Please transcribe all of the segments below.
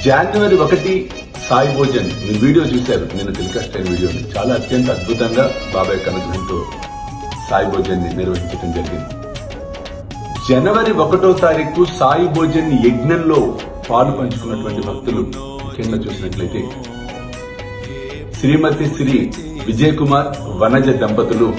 జనవరి 1 సాయి భోజన్ మీ video చూశారు. నేను telecast అయిన వీడియోని చాలా అత్యంత అద్భుతంగా బాబాయ్ అనుగ్రహంతో సాయి భోజన్ ని నిర్వహించడం జరిగింది. జనవరి 1వ తారీఖు సాయి భోజన్ యజ్ఞంలో పాలు పంచుకున్నటువంటి భక్తులు ముఖ్యంగా చూసినట్లయితే శ్రీమతి శ్రీ విజయ్ కుమార్ వనజ దంపతులు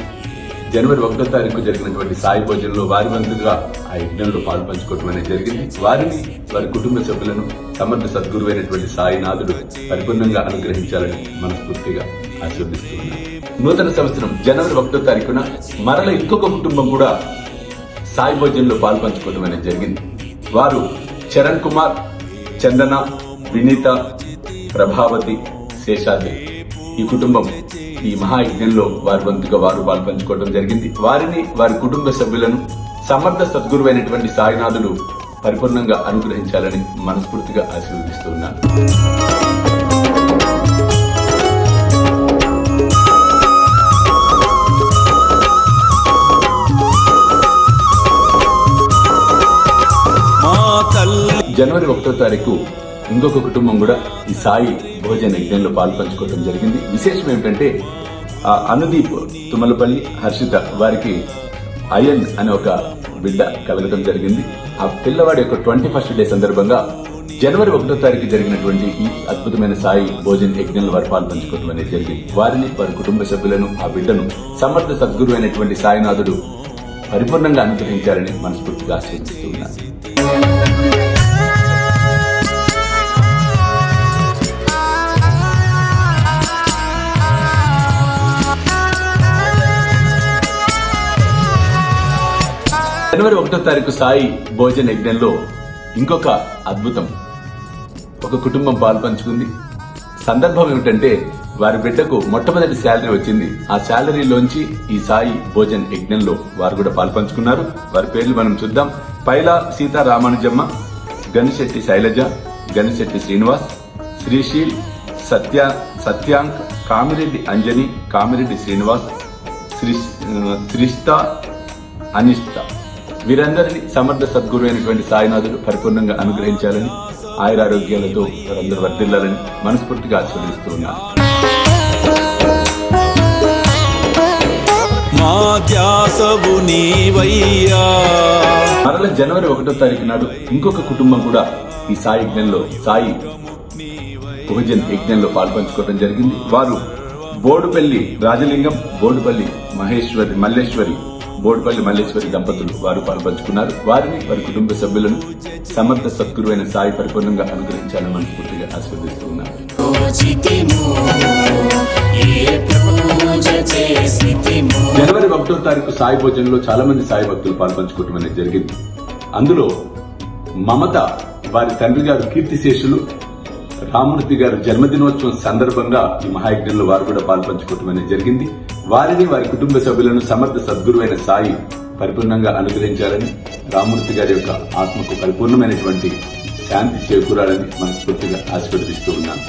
జనవరి 1వ తారీఖు జరిగినటువంటి సాయి భోజనంలో వారి వంతుగా ఆ యజ్ఞంలో పాలు పంచుకోవడం అనేది జరిగింది. వారిని వారి కుటుంబ సభ్యులను సమర్థ సద్గురువైనటువంటి సాయినాథుడు పరిపూర్ణంగా అనుగ్రహించాలని మనస్ఫూర్తిగా ఆశీర్వదిస్తున్నారు. నూతన సంవత్సరం జనవరి 1వ తారీఖున మరల ఇంకొక కుటుంబం కూడా సాయి భోజనంలో పాలు పంచుకోవడం అనేది జరిగింది. వారు చరణ్ కుమార్, చందన, వినీత, ప్రభావతి, శేషాద్రి. ఈ కుటుంబం ఈ మహాయజ్ఞంలో వారి వంతుగా వారు పాలు పంచుకోవడం జరిగింది. వారిని వారి కుటుంబ సభ్యులను సమర్థ సద్గురువైనటువంటి సాయినాథుడు పరిపూర్ణంగా అనుగ్రహించాలని మనస్ఫూర్తిగా ఆశీర్వదిస్తున్నాను. జనవరి 1వ తారీఖు ఇంకొక కుటుంబం కూడా ఈ సాయి భోజన యజ్ఞంలో పాలు పంచుకోవడం జరిగింది. విశేషం ఏమిటంటే అనుదీప్, తుమ్మలపల్లి, హర్షిత వారికి అయన్ అనే ఒక బిడ్డ కలగడం జరిగింది. ఆ పిల్లవాడి యొక్క 21st డే సందర్భంగా జనవరి 1వ తారీఖు జరిగినటువంటి ఈ అద్భుతమైన సాయి భోజన యజ్ఞంలో వారు పాలు పంచుకోవడం అనేది జరిగింది. వారిని వారి కుటుంబ సభ్యులను ఆ బిడ్డను సమర్థ సద్గురు అయినటువంటి సాయినాథుడు పరిపూర్ణంగా అనుగ్రహించాలని మనస్ఫూర్తిగా ఆశీర్వదిస్తున్నారు. జనవరి 1వ తారీఖు సాయి భోజన యజ్ఞంలో ఇంకొక అద్భుతం, ఒక కుటుంబం పాలు పంచుకుంది. సందర్భం ఏమిటంటే వారి బిడ్డకు మొట్టమొదటి శాలరీ వచ్చింది. ఆ శాలరీలోంచి ఈ సాయి భోజన యజ్ఞంలో వారు కూడా పాలు పంచుకున్నారు. వారి పేర్లు మనం చూద్దాం. పైలా సీతారామానుజమ్మ, గనిశెట్టి శైలజ, గనిశెట్టి శ్రీనివాస్, శ్రీశీల్, సత్యాంక్, కామిరెడ్డి అంజని, కామిరెడ్డి శ్రీనివాస్, శ్రీష్ట, అనిష్ట. వీరందరినీ సమర్థ సద్గురు అయినటువంటి సాయినాథుడు పరిపూర్ణంగా అనుగ్రహించాలని, ఆయురారోగ్యాలతో వారందరూ వర్ధిల్లాలని మనస్ఫూర్తిగా ఆశీర్వదిస్తూ ఉన్నారు. మరల జనవరి 1వ తారీఖు నాడు ఇంకొక కుటుంబం కూడా ఈ సాయి యజ్ఞంలో సాయి భోజన్ యజ్ఞంలో పాలు పంచుకోవడం జరిగింది. వారు బోడుపల్లి రాజలింగం, బోడుపల్లి మల్లేశ్వరి దంపతులు వారు పాలు పంచుకున్నారు. వారిని వారి కుటుంబ సభ్యులను సమర్థ సద్గురు అయిన సాయి పరిపూర్ణంగా అనుగ్రహించాలని మనస్ఫూర్తిగా ఆశీర్వదిస్తూ ఉన్నారు. జనవరి 1వ తారీఖు సాయి భోజనంలో చాలా మంది సాయి భక్తులు పాలు పంచుకోవడం అనేది జరిగింది. అందులో మమత వారి తండ్రి గారు కీర్తిశేషులు రామూర్తి గారు జన్మదినోత్సవం సందర్భంగా ఈ మహాయజ్ఞంలో వారు కూడా పాలు పంచుకోవడం అనేది జరిగింది. వారిని వారి కుటుంబ సభ్యులను సమర్థ సద్గురువైన సాయి పరిపూర్ణంగా అనుగ్రహించాలని, రామూర్తి గారి యొక్క ఆత్మకు పరిపూర్ణమైనటువంటి శాంతి చేకూరాలని మనస్ఫూర్తిగా ఆశీర్వదిస్తూ ఉన్నాను.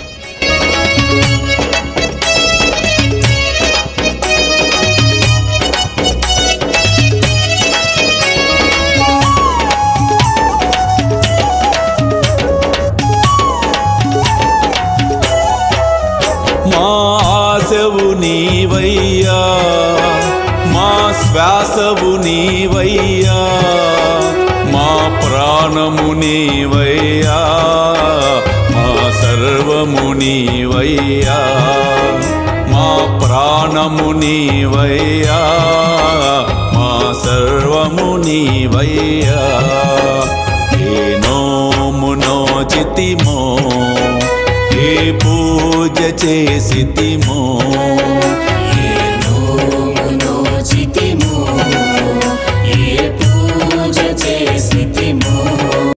ఆశవు నీవయ్యా, మా శ్వాసవు నీవయ్యా, మా ప్రాణము నీవయ్యా, మా సర్వము నీవయ్యా, మా ప్రాణము నీవయ్యా, మా సర్వము నీవయ్యా. ఏ నోము నోచితిమో, ఏ పూజ చేసితిమో,